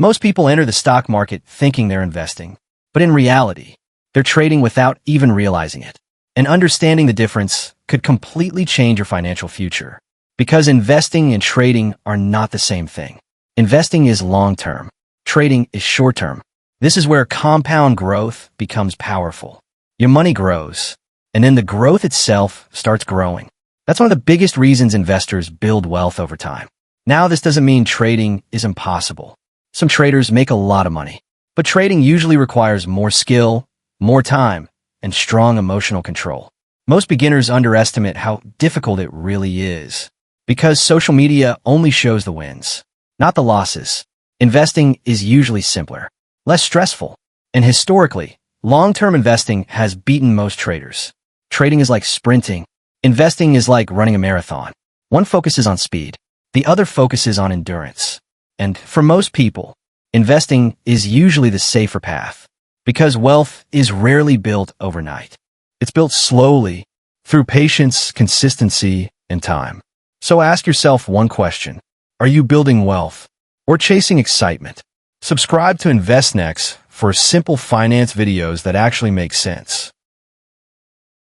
Most people enter the stock market thinking they're investing, but in reality, they're trading without even realizing it. And understanding the difference could completely change your financial future. Because investing and trading are not the same thing. Investing is long-term. Trading is short-term. This is where compound growth becomes powerful. Your money grows, and then the growth itself starts growing. That's one of the biggest reasons investors build wealth over time. Now, this doesn't mean trading is impossible. Some traders make a lot of money, but trading usually requires more skill, more time, and strong emotional control. Most beginners underestimate how difficult it really is, because social media only shows the wins, not the losses. Investing is usually simpler, less stressful, and historically, long-term investing has beaten most traders. Trading is like sprinting. Investing is like running a marathon. One focuses on speed, the other focuses on endurance. And for most people, investing is usually the safer path, because wealth is rarely built overnight. It's built slowly, through patience, consistency, and time. So ask yourself one question. Are you building wealth or chasing excitement? Subscribe to InvestNext for simple finance videos that actually make sense.